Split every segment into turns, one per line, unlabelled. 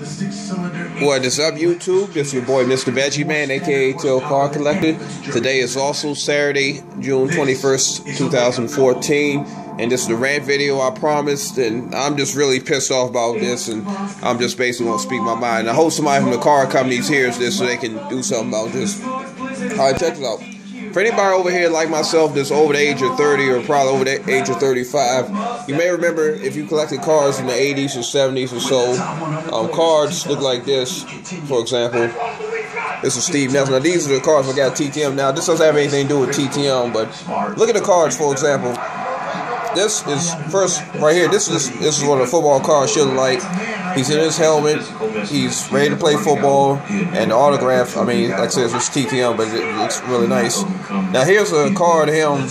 What is up, YouTube? This is your boy Mr. Veggie Man, aka Tail Car Collector. Today is also Saturday, June 21st, 2014, and this is the rant video I promised, and I'm just really pissed off about this, and I'm just basically going to speak my mind. I hope somebody from the car companies hears this so they can do something about this. Alright, check this out. For anybody over here like myself that's over the age of 30 or probably over the age of 35, you may remember if you collected cars in the 80s or 70s or so, cards look like this, for example. This is Steve Nelson. Now, these are the cards I got TTM. Now, this doesn't have anything to do with TTM, but look at the cards, for example. This is, first, right here, this is what a football card should look like. He's in his helmet, he's ready to play football, and the autograph, I mean, like I said, it's TTM, but it looks really nice. Now, here's a card of him.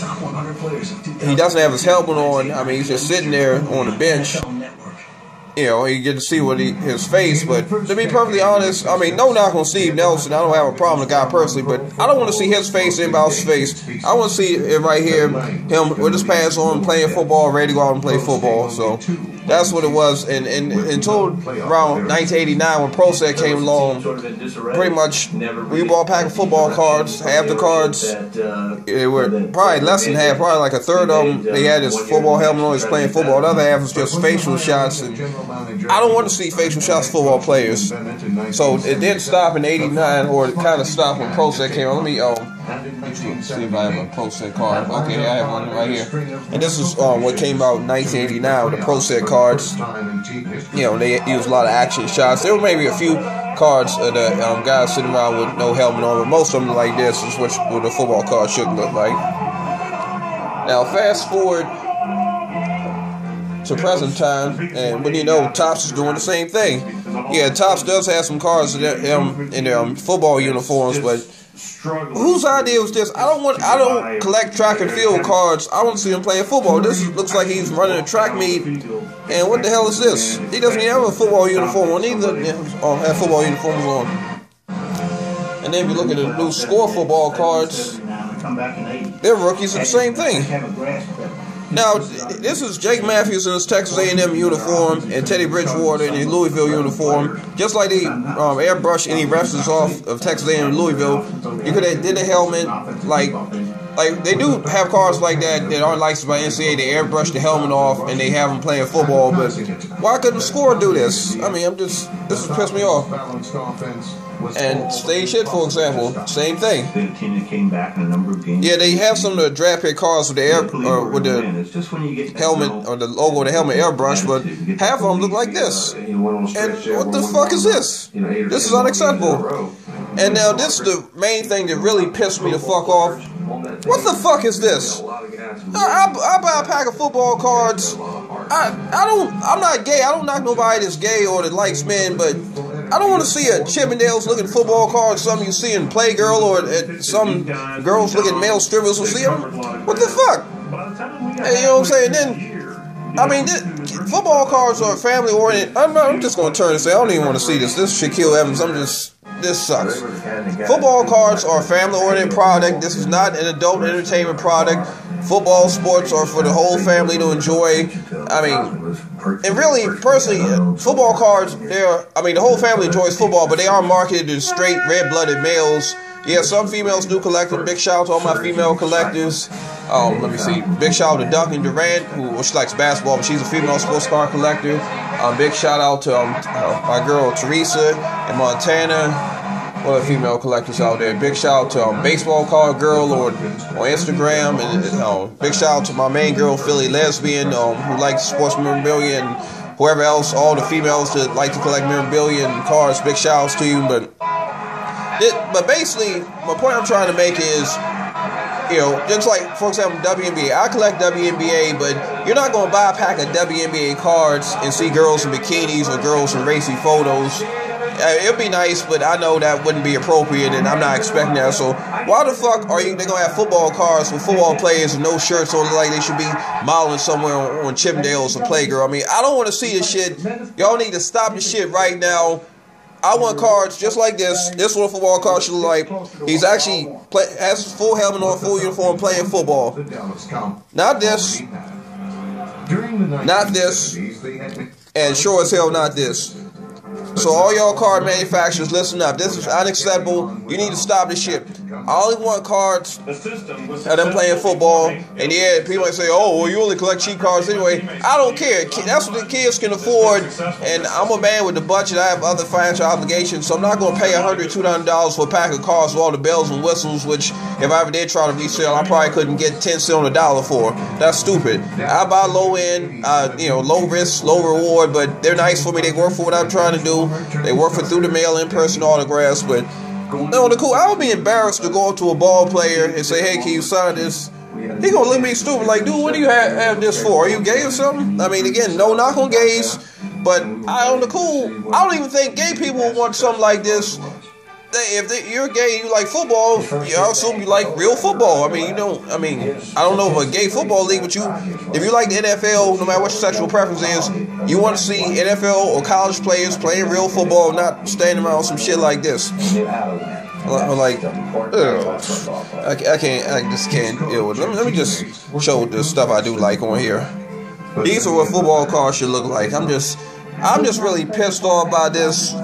He doesn't have his helmet on. I mean, he's just sitting there on the bench. You know, you get to see his face, but to be perfectly honest, I mean, no knock on Steve Nelson. I don't have a problem with the guy personally, but I don't want to see his face, anybody's face. I want to see it right here, him with his pants on, playing football, ready to go out and play football. So that's what it was. And until around 1989, when ProSet came along, pretty much we bought a pack of football cards. Half the cards, they were probably less than half, probably like a third of them, they had his football helmet on, he was playing football. The other half was just facial shots. And I don't want to see facial shots of football players. So it didn't stop in 89, or it kind of stopped when ProSet came on. Let me see if I have a ProSet card. Okay, I have one right here. And this is what came out in 1989 with the ProSet cards. You know, they used a lot of action shots. There were maybe a few cards of the guys sitting around with no helmet on, but most of them like this is what a football card should look like. Now, fast forward to present time, and when you know Topps is doing the same thing. Yeah, Topps does have some cards in their football uniforms, but whose idea was this? I don't collect track and field cards. I want to see him playing football. This looks like he's running a track meet, and what the hell is this? He doesn't even have a football uniform on either. Have football uniforms on. And then if you look at the new Score football cards, they're rookies of the same thing. Now, this is Jake Matthews in his Texas A&M uniform and Teddy Bridgewater in his Louisville uniform. Just like they airbrush any references off of Texas A&M and Louisville, you could have did a helmet like they do have cars like that aren't licensed by NCAA. They airbrush the helmet off and they have them playing football. But why couldn't Score do this? I mean, this has pissed me off. And Stage Shit, for example, same thing. Yeah, they have some of the draft pick cars with the helmet or the logo of the helmet airbrush, but half of them look like this. And what the fuck is this? This is unacceptable. And now this is the main thing that really pissed me the fuck off. What the fuck is this? I buy a pack of football cards. I'm not gay. I don't knock nobody that's gay or that likes men, but I don't want to see a Chippendales looking football card, something you see in Playgirl, or some girls looking male strippers will see them. What the fuck? Hey, you know what I'm saying? Then, I mean, football cards are family oriented. I'm just going to turn and say, I don't even want to see this. This is Shaquille Evans. This sucks. Football cards are a family-oriented product. This is not an adult entertainment product. Football sports are for the whole family to enjoy. I mean, and really, personally, football cards, the whole family enjoys football, but they are marketed to straight red-blooded males. Yeah, some females do collect them. Big shout out to all my female collectors. Let me see. Big shout out to Duncan Durant, she likes basketball, but she's a female sports card collector. Big shout out to my girl Teresa in Montana. What are female collectors out there? Big shout out to Baseball Card Girl on Instagram, and big shout out to my main girl Philly Lesbian who likes sports memorabilia, and whoever else, all the females that like to collect memorabilia and cards. Big shout outs to you, but basically my point I'm trying to make is, you know, just like, for example, WNBA. I collect WNBA, but you're not going to buy a pack of WNBA cards and see girls in bikinis or girls in racy photos. It'd be nice, but I know that wouldn't be appropriate, and I'm not expecting that. So why the fuck are they gonna have football cards with football players with no shirts on, like they should be modeling somewhere on Chippendales or Playgirl? I mean, I don't want to see this shit. Y'all need to stop this shit right now. I want cards just like this. This is what a football card should look like. He's actually has his full helmet on, full uniform, playing football. Not this. Not this. And sure as hell not this. So all y'all card manufacturers, listen up. This is unacceptable. You need to stop this shit. I only want cards of them playing football. And yeah, people might say, oh, well, you only collect cheap cards anyway. I don't care. That's what the kids can afford. And I'm a man with the budget. I have other financial obligations. So I'm not going to pay $100, $200 for a pack of cards with all the bells and whistles, which if I ever did try to resell, I probably couldn't get 10 cents on the dollar for. That's stupid. I buy low end, low risk, low reward, but they're nice for me. They work for what I'm trying to do. They work for through the mail, in-person autographs, but no, the cool. I would be embarrassed to go up to a ball player and say, "Hey, can you sign this?" He gonna look at me stupid, like, "Dude, what do you have this for? Are you gay or something?" I mean, again, no knock on gays, but I don't even think gay people would want something like this. You're gay, you like football, I assume you like real football. I mean, I don't know if a gay football league, but if you like the NFL, no matter what your sexual preference is, you want to see NFL or college players playing real football, not standing around some shit like this. Like, I just can't deal with it. Let me just show the stuff I do like on here. These are what football cards should look like. I'm just really pissed off by this.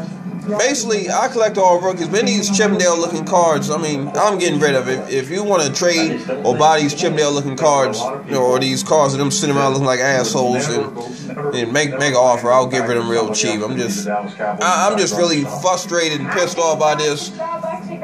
Basically, I collect all rookies, but these Chippendale looking cards, I mean, I'm getting rid of it. If you want to trade or buy these Chippendale looking cards, or these cards of them sitting around looking like assholes and make an offer, I'll get rid of them real cheap. I'm just really frustrated and pissed off by this.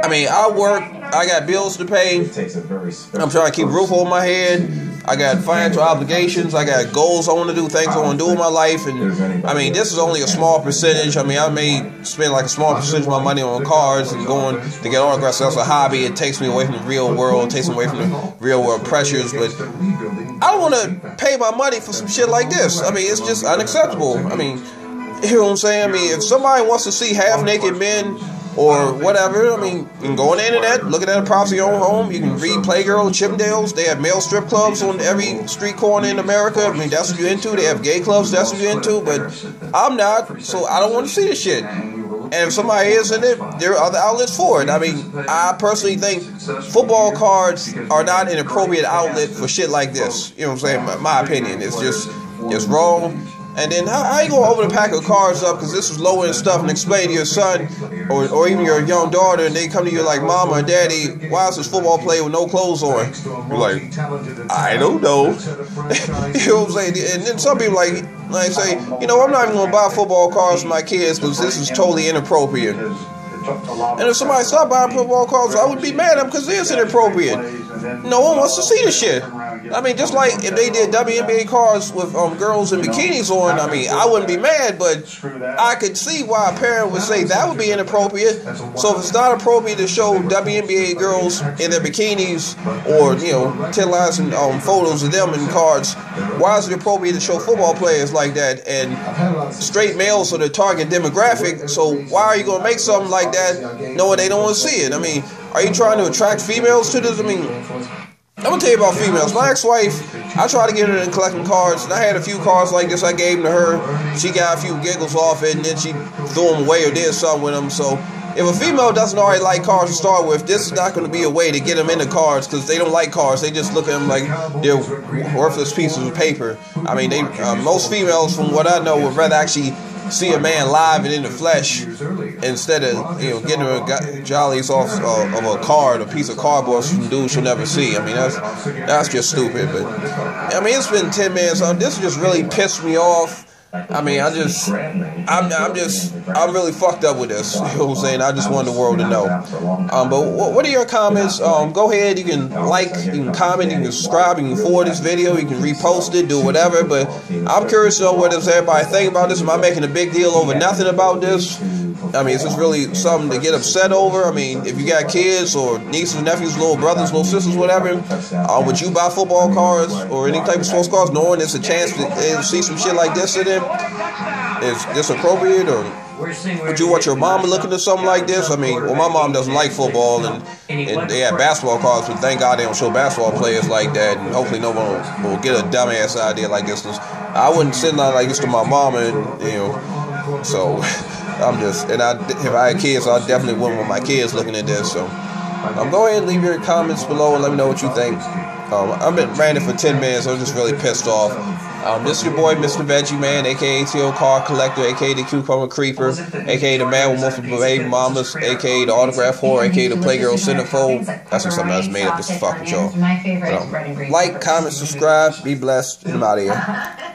I mean, I work, I got bills to pay, I'm trying to keep a roof over my head, I got financial obligations, I got goals I want to do, things I want to do in my life, and I mean, this is only a small percentage. I mean, I may spend like a small percentage of my money on cards and going to get autographs. That's a hobby. It takes me away from the real world, takes me away from the real world pressures, but I don't want to pay my money for some shit like this. I mean, it's just unacceptable. I mean, you know what I'm saying? I mean, if somebody wants to see half-naked men or whatever, I mean, you can go on the internet, look at that props of your own home. You can read Playgirl, Chippendales. They have male strip clubs on every street corner in America. I mean, that's what you're into. They have gay clubs, that's what you're into. But I'm not, so I don't want to see this shit. And if somebody is in it, there are other outlets for it. I mean, I personally think football cards are not an appropriate outlet for shit like this. You know what I'm saying? My opinion. It's wrong. And then how you gonna open a pack of cards up because this is low end stuff and explain to your son or even your young daughter, and they come to you like, "Mama or Daddy, why is this football player with no clothes on?" You're like, "I don't know." You know what I'm saying? And then some people like say, "I'm not even gonna buy football cards for my kids because this is totally inappropriate." And if somebody stopped buying football cards, I would be mad at them because it's inappropriate. No one wants to see this shit. I mean, just like if they did WNBA cards with girls in bikinis on, I mean, I wouldn't be mad, but I could see why a parent would say that would be inappropriate. So if it's not appropriate to show WNBA girls in their bikinis or, 10 lines and photos of them in cards, why is it appropriate to show football players like that? And straight males are the target demographic, so why are you going to make something like that knowing they don't want to see it? I mean, are you trying to attract females to this? I mean, I'm going to tell you about females. My ex-wife, I tried to get her into collecting cards, and I had a few cards like this I gave them to her. She got a few giggles off it, and then she threw them away or did something with them. So if a female doesn't already like cards to start with, this is not going to be a way to get them into cards because they don't like cards. They just look at them like they're worthless pieces of paper. I mean, most females, from what I know, would rather actually see a man live and in the flesh instead of getting her jollies off of a card, a piece of cardboard some dude she'll never see. I mean, that's just stupid. But I mean, it's been 10 minutes. This just really pissed me off. I mean, I'm really fucked up with this. You know what I'm saying? I just want the world to know. But what are your comments? Go ahead. You can like, you can comment, you can subscribe, you can forward this video, you can repost it, do whatever. But I'm curious to know what does everybody think about this. Am I making a big deal over nothing about this? I mean, is this really something to get upset over? I mean, if you got kids or nieces, nephews, little brothers, little sisters, whatever, would you buy football cards or any type of sports cards knowing there's a chance to see some shit like this in it? Is this appropriate, or would you want your mom looking at something like this? I mean, well, my mom doesn't like football, and they have basketball cards, but thank God they don't show basketball players like that, and hopefully no one will get a dumbass idea like this. I wouldn't send nothing like this to my mom, and so I'm just, and if I had kids, I definitely wouldn't want my kids looking at this. So go ahead and leave your comments below and let me know what you think. I've been ranting for 10 minutes. I'm just really pissed off. This is your boy, Mr. Veggie Man, aka T.O. Car Collector, aka the Cucumber Creeper, aka the Man with Multiple Baby Mamas, aka the Autograph Whore, aka the Playgirl Centerfold. That's just something I was made up. This is fucking y'all. Like, comment, subscribe, be blessed, and I'm out of here.